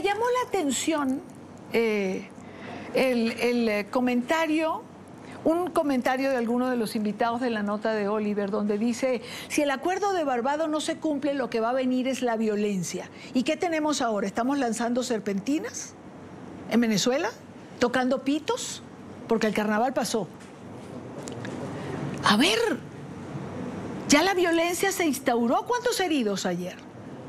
Me llamó la atención el comentario, un comentario de alguno de los invitados de la nota de Oliver, donde dice, si el acuerdo de Barbados no se cumple, lo que va a venir es la violencia. ¿Y qué tenemos ahora? ¿Estamos lanzando serpentinas en Venezuela? ¿Tocando pitos? Porque el carnaval pasó. A ver, ya la violencia se instauró. ¿Cuántos heridos ayer?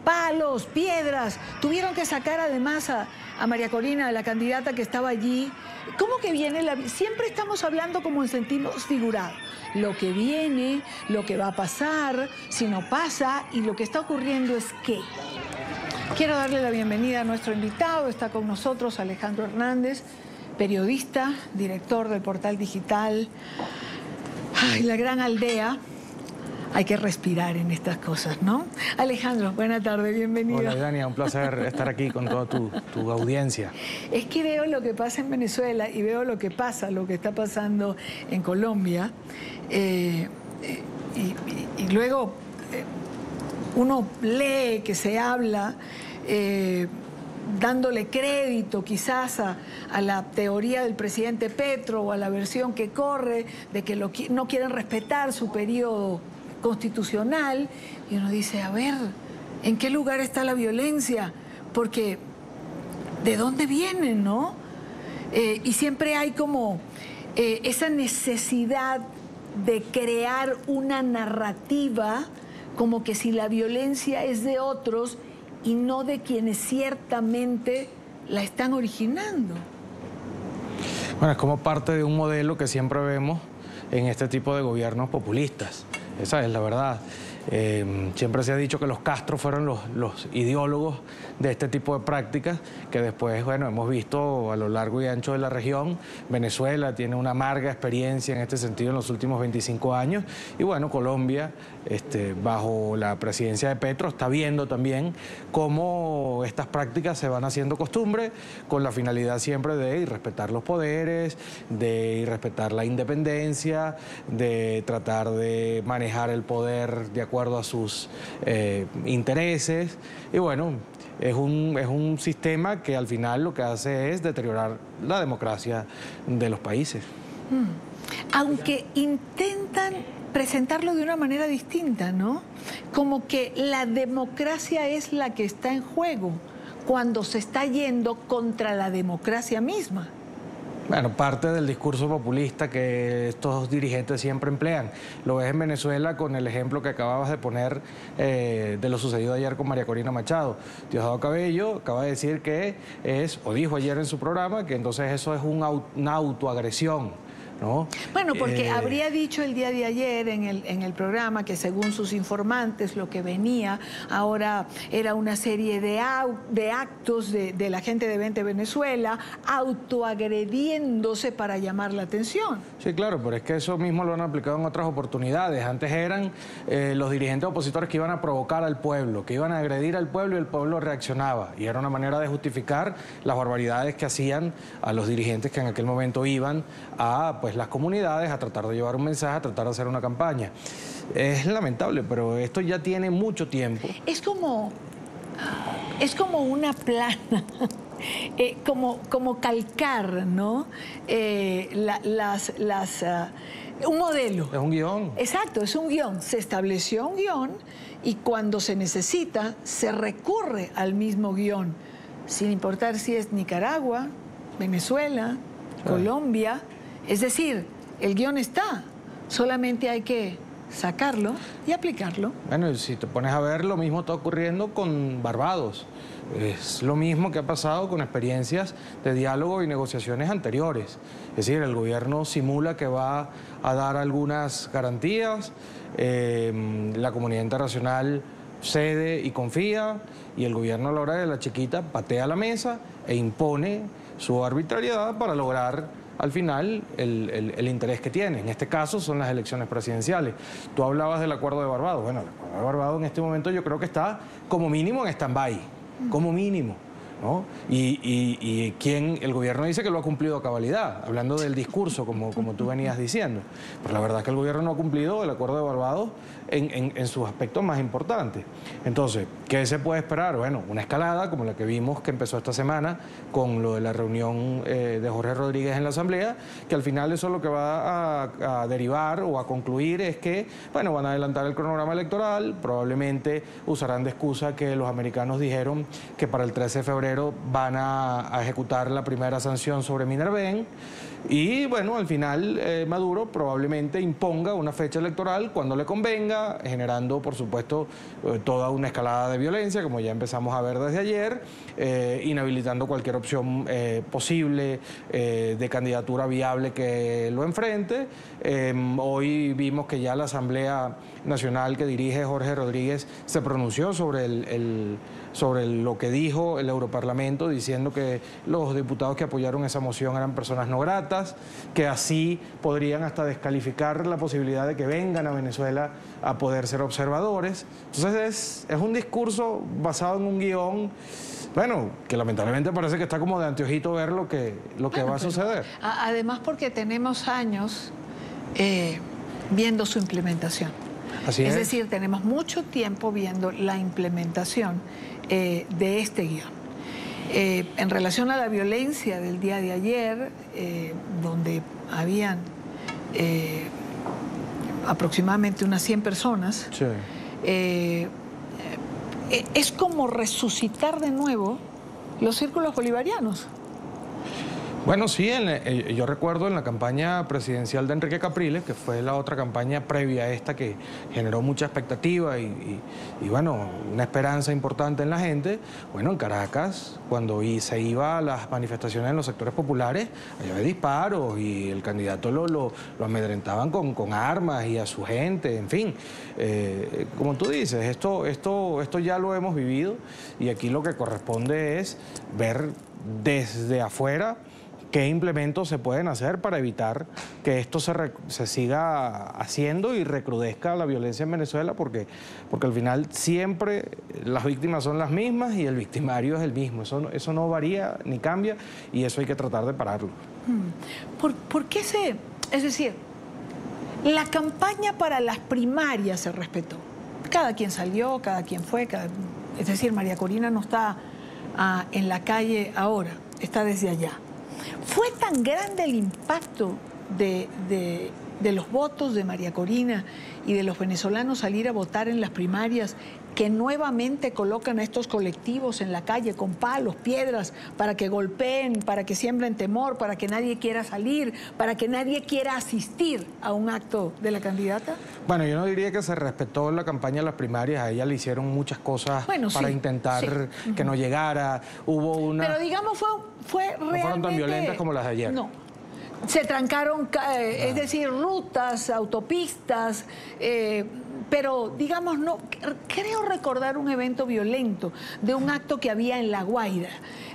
Palos, piedras. Tuvieron que sacar además a María Corina, la candidata que estaba allí. ¿Cómo que viene la... Siempre estamos hablando como en sentido figurado. Lo que viene, lo que va a pasar, si no pasa, y lo que está ocurriendo es qué. Quiero darle la bienvenida a nuestro invitado. Está con nosotros Alejandro Hernández, periodista, director del portal digital La Gran Aldea. Hay que respirar en estas cosas, ¿no? Alejandro, buena tarde, bienvenido. Hola, Dania, un placer estar aquí con toda tu audiencia. Es que veo lo que pasa en Venezuela y veo lo que está pasando en Colombia. Y luego uno lee que se habla, dándole crédito quizás a la teoría del presidente Petro o a la versión que corre de que no quieren respetar su periodo constitucional, y uno dice, a ver, ¿en qué lugar está la violencia? Porque, ¿de dónde viene, no? Y siempre hay como esa necesidad de crear una narrativa como que si la violencia es de otros y no de quienes ciertamente la están originando. Bueno, es como parte de un modelo que siempre vemos en este tipo de gobiernos populistas. Esa es la verdad. Siempre se ha dicho que los Castro fueron los ideólogos de este tipo de prácticas que después, bueno, hemos visto a lo largo y ancho de la región. Venezuela tiene una amarga experiencia en este sentido en los últimos 25 años y bueno, Colombia, bajo la presidencia de Petro, está viendo también cómo estas prácticas se van haciendo costumbre con la finalidad siempre de respetar los poderes, de respetar la independencia, de tratar de manejar el poder de acuerdo a sus intereses. Y bueno, es un sistema que al final lo que hace es deteriorar la democracia de los países. Aunque intentan presentarlo de una manera distinta, ¿no? Como que la democracia es la que está en juego cuando se está yendo contra la democracia misma. Bueno, parte del discurso populista que estos dirigentes siempre emplean. Lo ves en Venezuela con el ejemplo que acababas de poner de lo sucedido ayer con María Corina Machado. Diosdado Cabello acaba de decir que o dijo ayer en su programa, que entonces eso es una autoagresión, ¿no? Bueno, porque habría dicho el día de ayer en el programa que según sus informantes lo que venía ahora era una serie de actos de la gente de Vente Venezuela autoagrediéndose para llamar la atención. Sí, claro, pero es que eso mismo lo han aplicado en otras oportunidades. Antes eran los dirigentes opositores que iban a provocar al pueblo, que iban a agredir al pueblo y el pueblo reaccionaba. Y era una manera de justificar las barbaridades que hacían a los dirigentes que en aquel momento iban a las comunidades a tratar de llevar un mensaje, a tratar de hacer una campaña. Es lamentable, pero esto ya tiene mucho tiempo. Es como una plana, como calcar, ¿no? Un modelo. Es un guión. Exacto, es un guión. Se estableció un guión y cuando se necesita, se recurre al mismo guión, sin importar si es Nicaragua, Venezuela, Colombia. Es decir, el guión está, solamente hay que sacarlo y aplicarlo. Bueno, y si te pones a ver, lo mismo está ocurriendo con Barbados. Es lo mismo que ha pasado con experiencias de diálogo y negociaciones anteriores. Es decir, el gobierno simula que va a dar algunas garantías, la comunidad internacional cede y confía, y el gobierno a la hora de la chiquita patea la mesa e impone su arbitrariedad para lograr al final el interés que tiene. En este caso son las elecciones presidenciales. Tú hablabas del acuerdo de Barbados. Bueno, el acuerdo de Barbados en este momento yo creo que está como mínimo en stand-by, como mínimo, ¿no? Y el gobierno dice que lo ha cumplido a cabalidad, hablando del discurso, como tú venías diciendo. Pero la verdad es que el gobierno no ha cumplido el acuerdo de Barbados en sus aspectos más importantes. Entonces, ¿qué se puede esperar? Bueno, una escalada como la que vimos que empezó esta semana con lo de la reunión de Jorge Rodríguez en la Asamblea, que al final eso lo que va a derivar o a concluir es que, bueno, van a adelantar el cronograma electoral, probablemente usarán de excusa que los americanos dijeron que para el 13 de febrero van a ejecutar la primera sanción sobre Minerven, y bueno, al final Maduro probablemente imponga una fecha electoral cuando le convenga, generando por supuesto toda una escalada de violencia, como ya empezamos a ver desde ayer, inhabilitando cualquier opción posible de candidatura viable que lo enfrente. Hoy vimos que ya la Asamblea Nacional que dirige Jorge Rodríguez se pronunció sobre lo que dijo el Europarlamento, diciendo que los diputados que apoyaron esa moción eran personas no gratas, que así podrían hasta descalificar la posibilidad de que vengan a Venezuela a poder ser observadores. Entonces es un discurso basado en un guión, bueno, que lamentablemente parece que está como de anteojito ver lo que va a suceder. Además porque tenemos años viendo su implementación. Así es. Es decir, tenemos mucho tiempo viendo la implementación de este guión. En relación a la violencia del día de ayer, donde habían aproximadamente unas 100 personas, Sí. Es como resucitar de nuevo los círculos bolivarianos. Bueno, sí, yo recuerdo en la campaña presidencial de Enrique Capriles, que fue la otra campaña previa a esta que generó mucha expectativa y bueno, una esperanza importante en la gente. Bueno, en Caracas, cuando se iba a las manifestaciones en los sectores populares, había disparos y el candidato lo amedrentaban con armas y a su gente, en fin. Como tú dices, esto ya lo hemos vivido y aquí lo que corresponde es ver desde afuera qué implementos se pueden hacer para evitar que esto se siga haciendo y recrudezca la violencia en Venezuela, porque al final siempre las víctimas son las mismas y el victimario es el mismo. Eso no varía ni cambia y eso hay que tratar de pararlo. ¿Por qué es decir, la campaña para las primarias se respetó? Cada quien salió, cada quien fue, es decir, María Corina no está en la calle ahora, está desde allá. ¿Fue tan grande el impacto de los votos de María Corina y de los venezolanos salir a votar en las primarias que nuevamente colocan a estos colectivos en la calle con palos, piedras, para que golpeen, para que siembren temor, para que nadie quiera salir, para que nadie quiera asistir a un acto de la candidata? Bueno, yo no diría que se respetó la campaña de las primarias. A ella le hicieron muchas cosas para intentar que no llegara. Hubo una... Pero digamos fue realmente... No fueron tan violentas como las de ayer. No. Se trancaron, es decir, rutas, autopistas, pero digamos, no, creo recordar un evento violento de un acto que había en La Guaira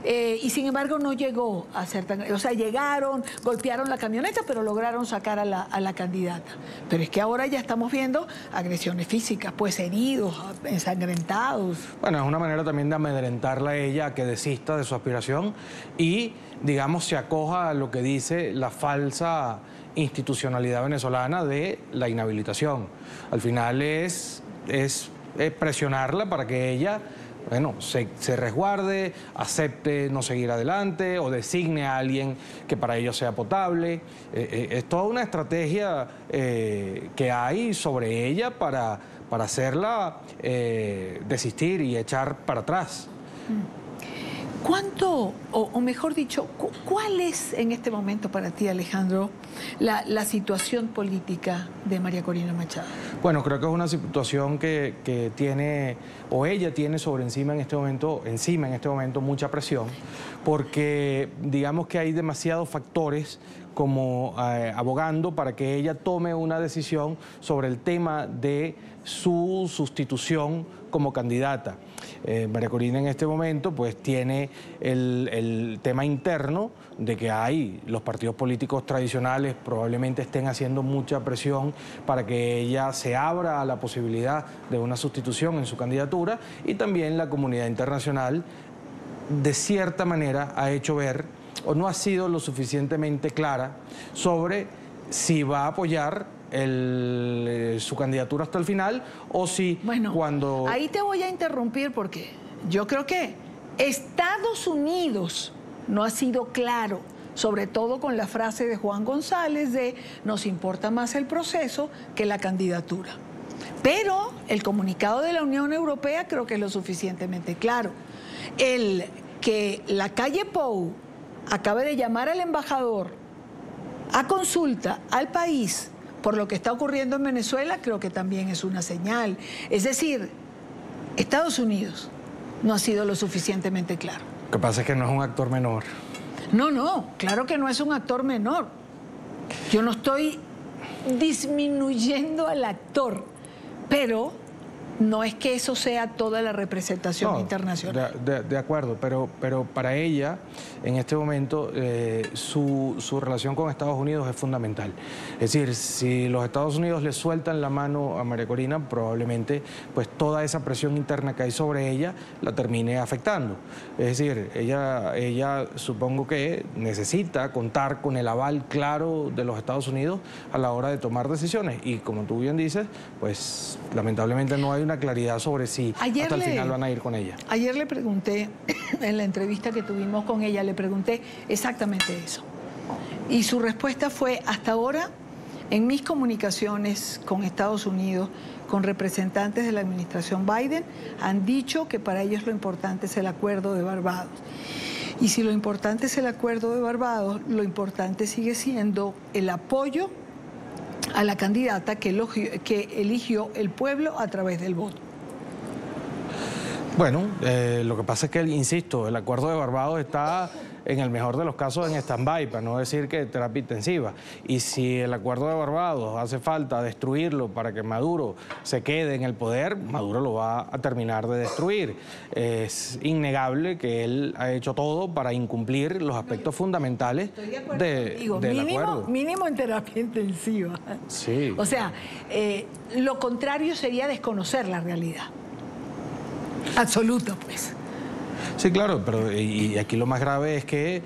y sin embargo no llegó a ser tan... O sea, llegaron, golpearon la camioneta, pero lograron sacar a la candidata. Pero es que ahora ya estamos viendo agresiones físicas, pues heridos, ensangrentados. Bueno, es una manera también de amedrentarla a ella a que desista de su aspiración y, digamos, se acoja a lo que dice la falsa institucionalidad venezolana de la inhabilitación. Al final es presionarla para que ella, bueno, se resguarde, acepte no seguir adelante o designe a alguien que para ellos sea potable. Es toda una estrategia que hay sobre ella para hacerla desistir y echar para atrás. ¿Cuánto, o mejor dicho, cuál es en este momento para ti, Alejandro, la situación política de María Corina Machado? Bueno, creo que es una situación que tiene, o ella tiene sobre encima en este momento mucha presión, porque digamos que hay demasiados factores como abogando para que ella tome una decisión sobre el tema de su sustitución como candidata. María Corina en este momento pues tiene el tema interno de que los partidos políticos tradicionales probablemente estén haciendo mucha presión para que ella se abra a la posibilidad de una sustitución en su candidatura, y también la comunidad internacional de cierta manera ha hecho ver o no ha sido lo suficientemente clara sobre si va a apoyar su candidatura hasta el final o si cuando... Ahí te voy a interrumpir porque yo creo que Estados Unidos no ha sido claro, sobre todo con la frase de Juan González de nos importa más el proceso que la candidatura. Pero el comunicado de la Unión Europea creo que es lo suficientemente claro. El que la calle Pou acabe de llamar al embajador a consulta al país por lo que está ocurriendo en Venezuela, creo que también es una señal. Es decir, Estados Unidos no ha sido lo suficientemente claro. Lo que pasa es que no es un actor menor. No, claro que no es un actor menor. Yo no estoy disminuyendo al actor, pero no es que eso sea toda la representación internacional. De acuerdo, pero para ella, en este momento, su relación con Estados Unidos es fundamental. Es decir, si los Estados Unidos le sueltan la mano a María Corina, probablemente pues toda esa presión interna que hay sobre ella la termine afectando. Es decir, ella supongo que necesita contar con el aval claro de los Estados Unidos a la hora de tomar decisiones. Y como tú bien dices, pues lamentablemente no hay una claridad sobre si hasta el final van a ir con ella. Ayer le pregunté, en la entrevista que tuvimos con ella, le pregunté exactamente eso. Y su respuesta fue, hasta ahora, en mis comunicaciones con Estados Unidos, con representantes de la administración Biden, han dicho que para ellos lo importante es el acuerdo de Barbados. Y si lo importante es el acuerdo de Barbados, lo importante sigue siendo el apoyo a la candidata que eligió el pueblo a través del voto. Bueno, lo que pasa es que, insisto, el acuerdo de Barbados está en el mejor de los casos en stand-by, para no decir que terapia intensiva. Y si el acuerdo de Barbados hace falta destruirlo para que Maduro se quede en el poder, Maduro lo va a terminar de destruir. Es innegable que él ha hecho todo para incumplir los aspectos fundamentales del acuerdo. Mínimo en terapia intensiva. Sí. O sea, lo contrario sería desconocer la realidad. Absoluto, pues. Sí, claro, pero y aquí lo más grave es que,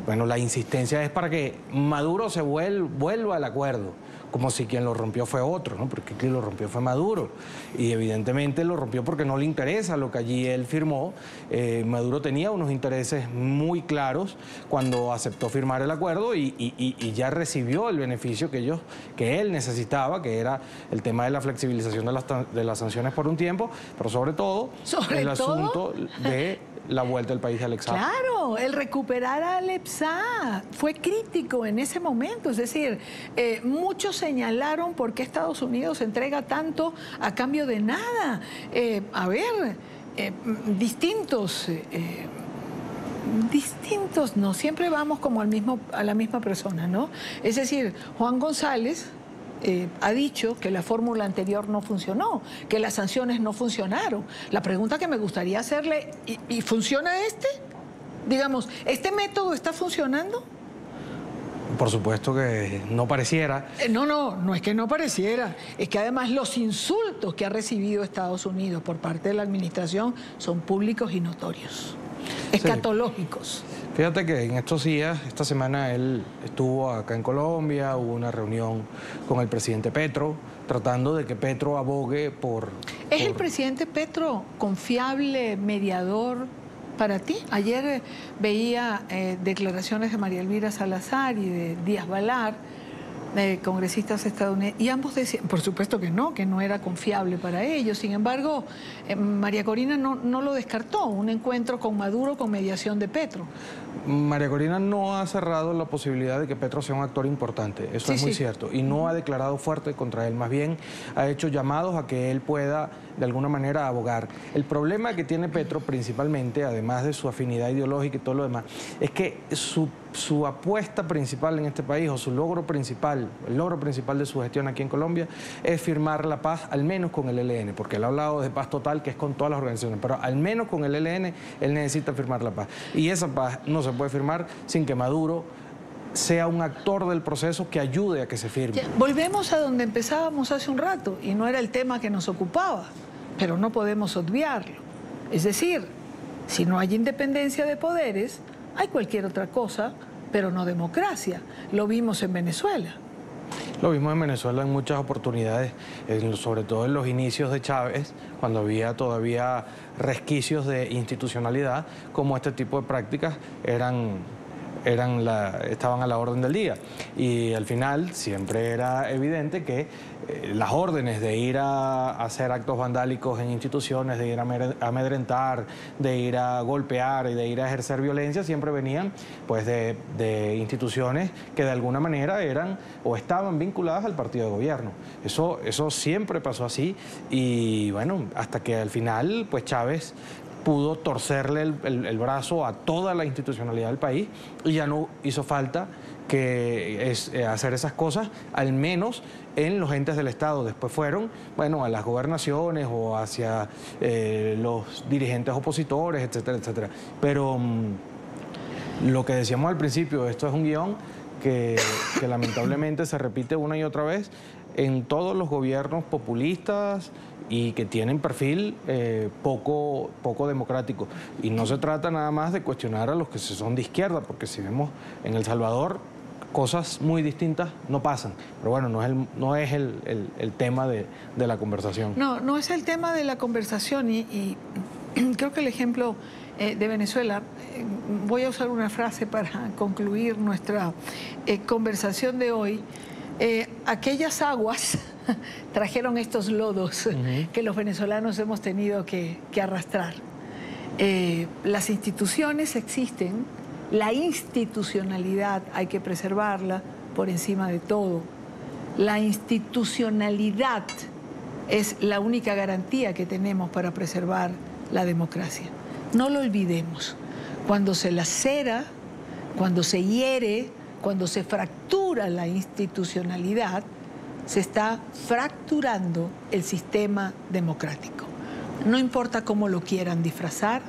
bueno, la insistencia es para que Maduro se vuelva al acuerdo, como si quien lo rompió fue otro, ¿no? Porque quien lo rompió fue Maduro, y evidentemente lo rompió porque no le interesa lo que allí él firmó. Maduro tenía unos intereses muy claros cuando aceptó firmar el acuerdo y ya recibió el beneficio que él necesitaba, que era el tema de la flexibilización de las sanciones por un tiempo, pero sobre todo el asunto de la vuelta del país a Alexa. Claro, el recuperar a Alexa fue crítico en ese momento. Es decir, muchos señalaron por qué Estados Unidos entrega tanto a cambio de nada. Distintos no, siempre vamos como a la misma persona, ¿no? Es decir, Juan González ha dicho que la fórmula anterior no funcionó, que las sanciones no funcionaron. La pregunta que me gustaría hacerle, ¿y funciona este? Digamos, ¿este método está funcionando? Por supuesto que no pareciera. No es que no pareciera. Es que además los insultos que ha recibido Estados Unidos por parte de la administración son públicos y notorios, escatológicos. Sí. Fíjate que en estos días, esta semana, él estuvo acá en Colombia, hubo una reunión con el presidente Petro, tratando de que Petro abogue por... ¿Es el presidente Petro confiable, mediador para ti? Ayer veía declaraciones de María Elvira Salazar y de Díaz Balart, congresistas estadounidenses, y ambos decían, por supuesto que no era confiable para ellos. Sin embargo, María Corina no lo descartó, un encuentro con Maduro con mediación de Petro. María Corina no ha cerrado la posibilidad de que Petro sea un actor importante, eso es muy cierto, y no ha declarado fuerte contra él, más bien ha hecho llamados a que él pueda de alguna manera abogar. El problema que tiene Petro principalmente, además de su afinidad ideológica y todo lo demás, es que su apuesta principal en este país, o su logro principal, el logro principal de su gestión aquí en Colombia, es firmar la paz, al menos con el ELN, porque él ha hablado de paz total, que es con todas las organizaciones, pero al menos con el ELN, él necesita firmar la paz. Y esa paz no se puede firmar sin que Maduro sea un actor del proceso que ayude a que se firme. Volvemos a donde empezábamos hace un rato, y no era el tema que nos ocupaba, pero no podemos obviarlo. Es decir, si no hay independencia de poderes, hay cualquier otra cosa, pero no democracia. Lo vimos en Venezuela. Lo vimos en Venezuela en muchas oportunidades, sobre todo en los inicios de Chávez, cuando había todavía resquicios de institucionalidad, como este tipo de prácticas estaban a la orden del día. Y al final siempre era evidente que las órdenes de ir a hacer actos vandálicos en instituciones, de ir a amedrentar, de ir a golpear y de ir a ejercer violencia, siempre venían pues de instituciones que de alguna manera eran o estaban vinculadas al partido de gobierno. Eso siempre pasó así y bueno, hasta que al final pues Chávez pudo torcerle el brazo a toda la institucionalidad del país y ya no hizo falta que hacer esas cosas, al menos en los entes del Estado. Después fueron, bueno, a las gobernaciones o hacia los dirigentes opositores, etcétera, etcétera. Pero lo que decíamos al principio, esto es un guión que lamentablemente se repite una y otra vez en todos los gobiernos populistas y que tienen perfil poco democrático. Y no se trata nada más de cuestionar a los que son de izquierda, porque si vemos en El Salvador, cosas muy distintas no pasan. Pero bueno, no es el tema de la conversación. No es el tema de la conversación y creo que el ejemplo de Venezuela, voy a usar una frase para concluir nuestra conversación de hoy. Aquellas aguas trajeron estos lodos que los venezolanos hemos tenido que arrastrar. Las instituciones existen, la institucionalidad hay que preservarla por encima de todo. La institucionalidad es la única garantía que tenemos para preservar la democracia. No lo olvidemos. Cuando se lacera, cuando se hiere, cuando se fractura la institucionalidad, se está fracturando el sistema democrático. No importa cómo lo quieran disfrazar,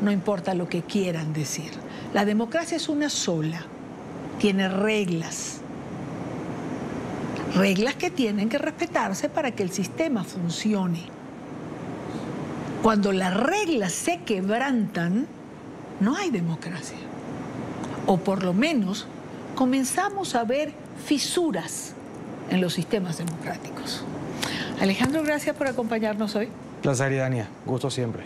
no importa lo que quieran decir. La democracia es una sola, tiene reglas. Reglas que tienen que respetarse para que el sistema funcione. Cuando las reglas se quebrantan, no hay democracia. O por lo menos comenzamos a ver fisuras en los sistemas democráticos. Alejandro, gracias por acompañarnos hoy. Placer, Idania. Gusto siempre.